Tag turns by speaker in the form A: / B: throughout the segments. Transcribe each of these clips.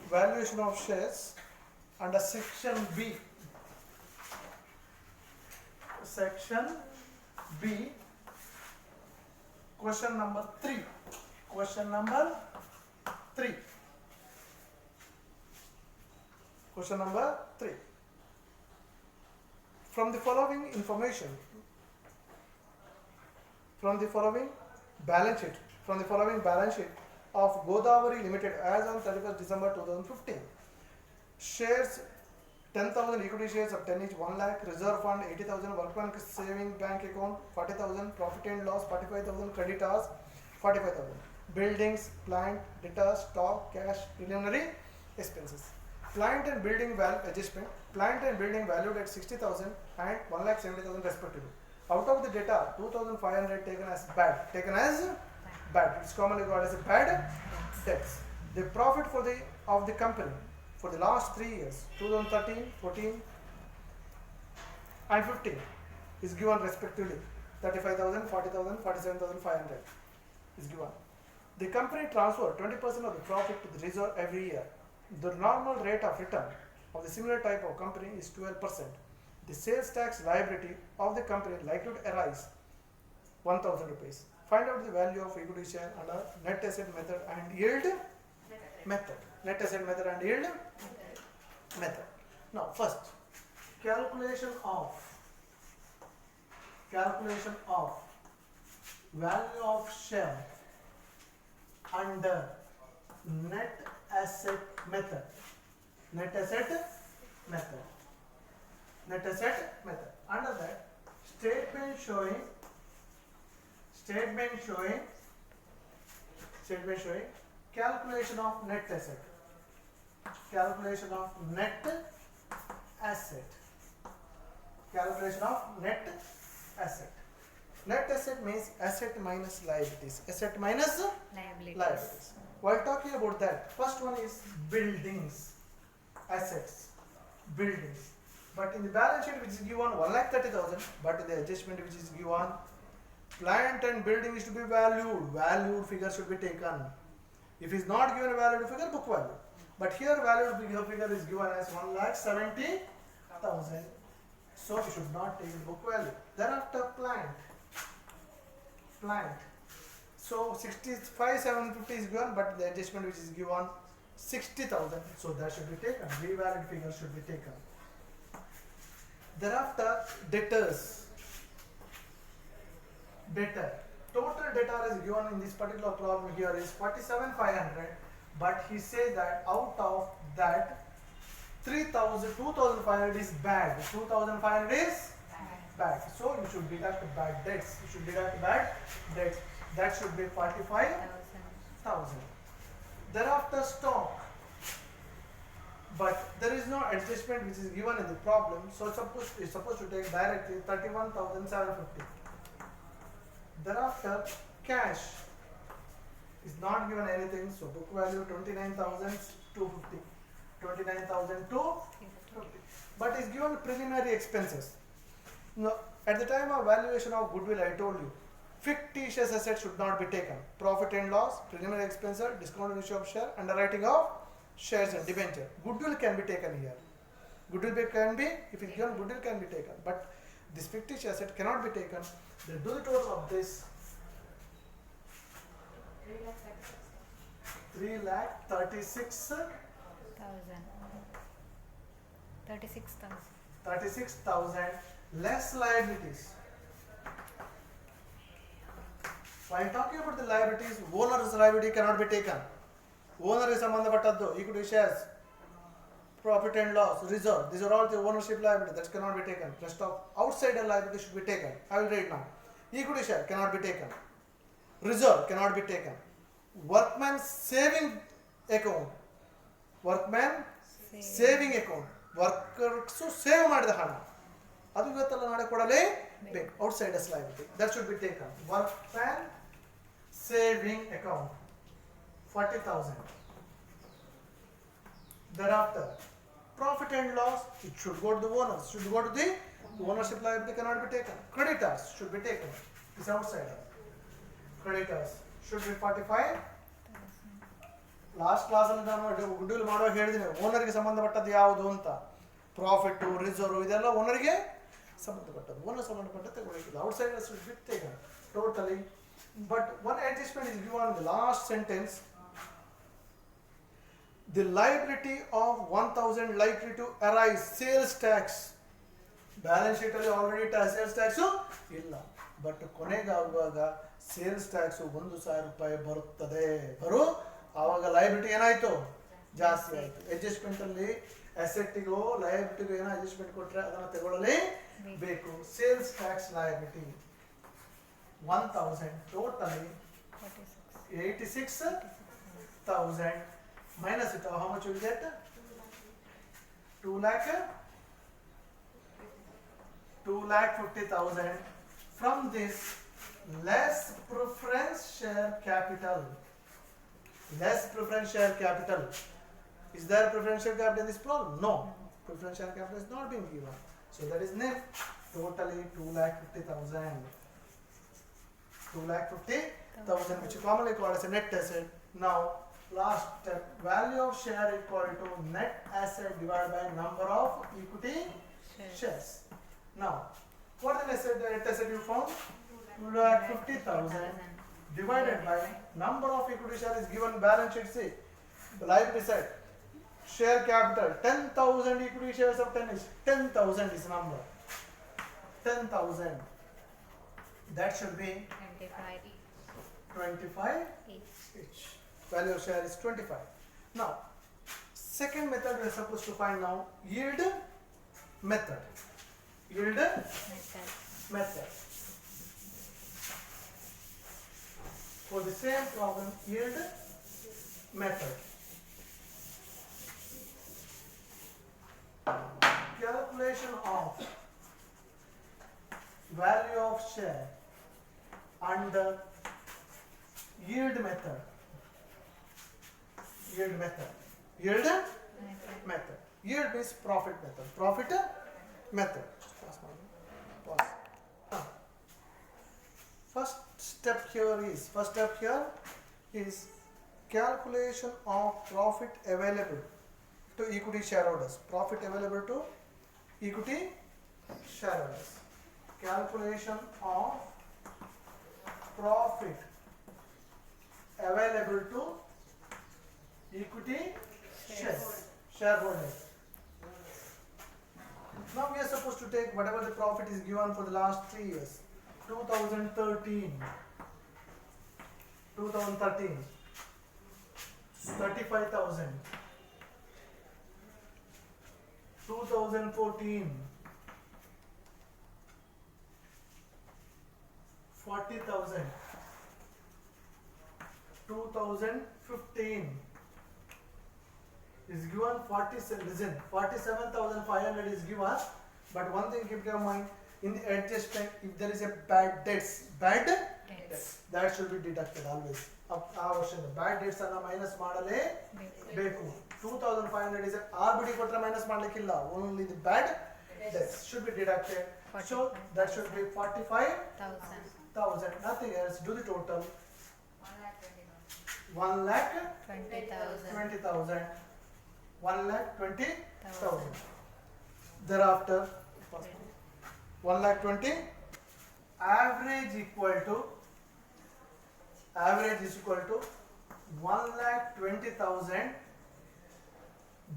A: valuation of shares under section B. Section B, question number 3. Question number 3. Question number 3. From the following information, from the following balance sheet of Godavari Limited as on 31st December 2015, shares 10,000 equity shares of 10 each, 1 lakh, reserve fund 80,000, workman saving bank account 40,000, profit and loss 45,000, creditors 45,000, buildings, plant, debtors, stock, cash, preliminary expenses. Plant and building adjustment, plant and building valued at 60,000 and 1,70,000 respectively. Out of the data, 2,500 taken as bad. It's commonly called as a bad debts. The profit of the company for the last 3 years, 2013, 14 and 15 is given respectively. 35,000, 40,000, 47,500 is given. The company transferred 20% of the profit to the reserve every year. The normal rate of return of the similar type of company is 12%. The sales tax liability of the company likely to arise 1,000 rupees. Find out the value of equity share under net asset method and yield method. Net asset method and yield method. Now, first, calculation of value of share under net asset method. Under that, statement showing calculation of net asset. Calculation of net asset. Net asset means asset minus liabilities. Liabilities. While talking about that, first one is buildings, assets, buildings. But in the balance sheet which is given 1,30,000, but in the adjustment which is given, plant and building is to be valued. Valued figure should be taken. If it is not given a valued figure, book value. But here valued figure is given as 1,70,000. So we should not take the book value. Thereafter plant. So 65,750 is given, but the adjustment which is given 60,000. So that should be taken. Revalued figure should be taken. Thereafter debtors. Total debtor is given in this particular problem here is 47,500, but he says that out of that 2,500 is bad. 2,500 is bad. So you should deduct bad debts. That should be 45,000. Thereafter stock. But there is no adjustment which is given in the problem. So it's supposed to take directly 31,750. Thereafter cash is not given anything. So book value 29,250. 29,250. But is given preliminary expenses. Now, at the time of valuation of goodwill, I told you, fictitious assets should not be taken. Profit and loss, preliminary expenses, discounted issue of share, underwriting of shares and debenture. Goodwill can be taken here. If it's given, goodwill can be taken. But this fictitious asset cannot be taken. Then do the total of this. 36,000 less liabilities. While talking about the liabilities, owner's liability cannot be taken. Owner is sambandhapattaddu, equity shares, profit and loss, reserve. These are all the ownership liability that cannot be taken. Rest of outsider liability should be taken. I will read now. Equity share cannot be taken. Reserve cannot be taken. Workman saving account. Workers save ಮಾಡಿದ ಹಣ ಅದು ಇವತ್ತೆಲ್ಲ ನಾಳೆ ಕೊಡಲೇಬೇಕು. Outsiders liability that should be taken. Workman saving account 40,000. Thereafter profit and loss, it should go to the owners, should go to the ownership liability cannot be taken. Creditors should be taken. It's outsider. Creditors should be 45,000. Last ಕ್ಲಾಸಲ್ಲಿ ನಾನು goodwill ಮಾಡುವಾಗ ಹೇಳಿದ್ದೀನಿ ಓನರ್ಗೆ ಸಂಬಂಧಪಟ್ಟದ್ದು ಯಾವುದು ಅಂತ. Profit, reserve ಇದೆಲ್ಲ ಓನರ್ಗೆ ಸಂಬಂಧಪಟ್ಟದ್ದು. Owner ಸಂಬಂಧಪಟ್ಟ ತಗೊಳ್ಳಿಕ್ಕಿಲ್ಲ, ಔಟ್ಸೈಡರ್ಸ್ ಬಿಟ್ಟು ತೆಗ totally. But one adjustment is given in the last sentence. The liability of 1000 likely to arise sales tax. Balance ಶೀಟಲ್ಲಿ ಆಲ್ರೆಡಿ ಸೇಲ್ಸ್ ಟ್ಯಾಕ್ಸು ಇಲ್ಲ, ಬಟ್ ಕೊನೆಗಾಗುವಾಗ ಸೇಲ್ಸ್ ಟ್ಯಾಕ್ಸು 1000 ರೂಪಾಯಿ ಬರುತ್ತದೆ. ಆವಾಗ ಲಯಬಿಲಿಟಿ ಏನಾಯಿತು, ಜಾಸ್ತಿ ಆಯಿತು. ಅಡ್ಜಸ್ಟ್ಮೆಂಟಲ್ಲಿ ಅಸೆಟ್ಟಿಗೂ ಲಯಬಿಲಿಟಿಗೂ ಏನೋ ಅಡ್ಜಸ್ಟ್ಮೆಂಟ್ ಕೊಟ್ಟರೆ ಅದನ್ನು ತಗೊಳ್ಳಲೇ ಬೇಕು. Sales tax liability 1000 totally 86,000 minus it, how much you will get? 2,50,000. From this, less preference share capital. Less preference share capital. Is there preference share capital in this problem? No. Preference share capital is not being given. So that is net. Totally 2,50,000. 2,50,000, which you commonly call as a net asset. Now, last step, value of share equal to net asset divided by number of equity shares. Now, what is the net asset you found? 2,50,000 divided by number of equity shares is given balance sheet. See, the liability side, share capital 10,000 equity shares of 10 is 10,000 is number. 10,000. That should be 25 each. Value of share is 25. Now, second method we are supposed to find now, yield method. Yield method. For the same problem, yield method. Calculation of value of share under yield method. Yield method. Yield method. Yield means profit method. Profit method. Pause. First step here is calculation of profit available to equity shareholders. Profit available to equity shareholders. Calculation of profit available to equity shareholders. Now we are supposed to take whatever the profit is given for the last 3 years. 2013, 35,000. 2014, 40,000. 2015 is given 47,500 is given, but one thing keep in mind, in the adjustment, if there is a bad debts, that should be deducted always. Bad debts are minus ಮಾಡಲೇ ಬೇಕು. 2,500 is RBD ಕೊಟ್ಟರೆ minus ಮಾಡಲಿಕ್ಕಿಲ್ಲ, only the bad debts should be deducted. So that should be 45,000, nothing else. Do the total. 1,20,000. 1,20,000. Thereafter, 1,20,000 average is equal to 1,20,000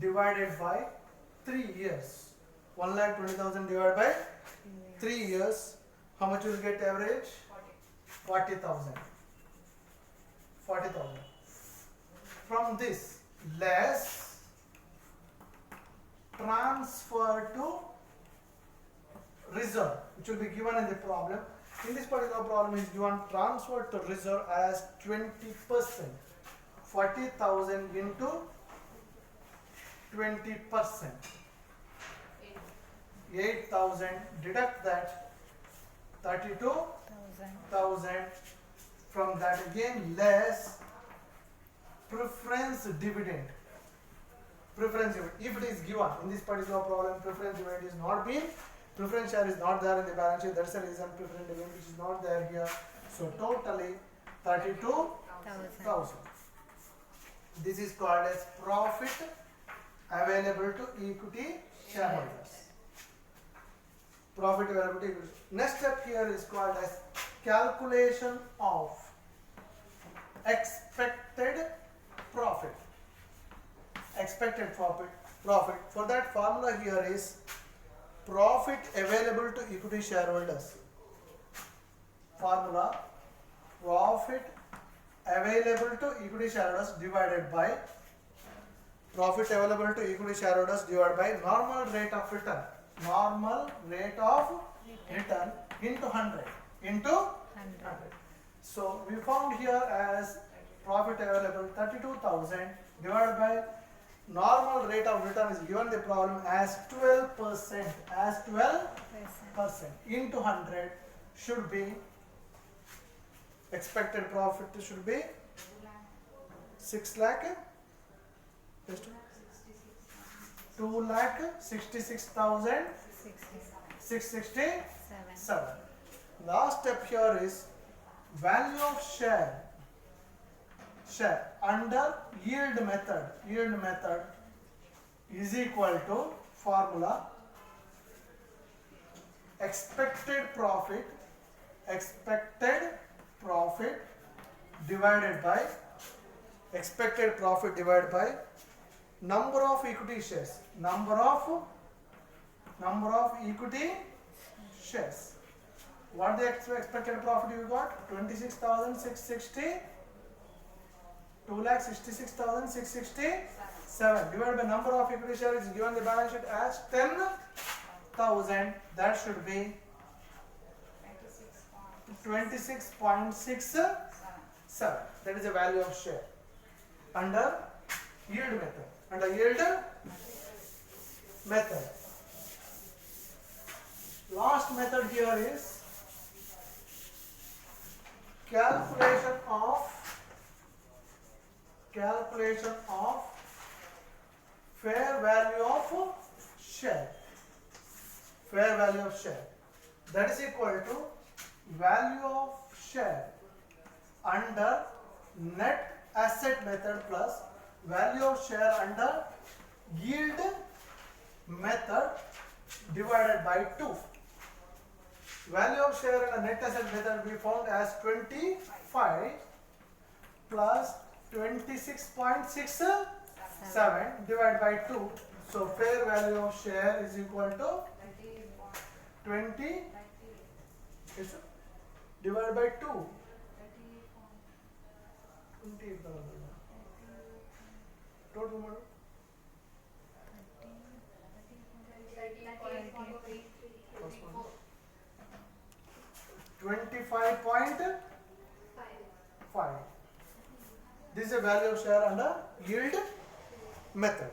A: divided by 3 years. 1,20,000 divided by 3 years. How much will get average? 40,000. 40,000. From this, less transfer to reserve, which will be given in the problem. In this particular problem is given transfer to reserve as 20%. 40,000 into 20%. 8,000. Deduct that 32,000. From that again less preference dividend. Preference dividend. If it is given in this particular problem, preference dividend is not being, preference share is not there in the balance sheet. That's the reason preference dividend which is not there here. So totally 32,000. This is called as profit available to equity shareholders. Profit available to equity. Next step here is called as calculation of expected profit. Expected profit. For that, formula here is profit available to equity shareholders. Formula: profit available to equity shareholders divided by profit available to equity shareholders divided by normal rate of return. Normal rate of return into 100 into 100. So we found here as profit available 32,000 divided by normal rate of return is given the problem as 12%. As 12% into 100 should be expected profit should be 6 lakh. 2,66,667. Last step here is value of share under yield method. Yield method is equal to formula expected profit divided by number of equity shares. Number of equity shares. What the expected profit you got? 26,660. 2,66,667 divided by number of equity shares is given the balance sheet as 10,000. That should be 26.67. That is the value of share under yield method. Last method here is calculation of fair value of share. That is equal to value of share under net asset method plus value of share under yield method divided by 2. Value of share under net asset method we found as 25 plus 26.67 divided by 2. So fair value of share is equal to 20 divided by 2. 20 total model 25.5. This is a value of share under yield method.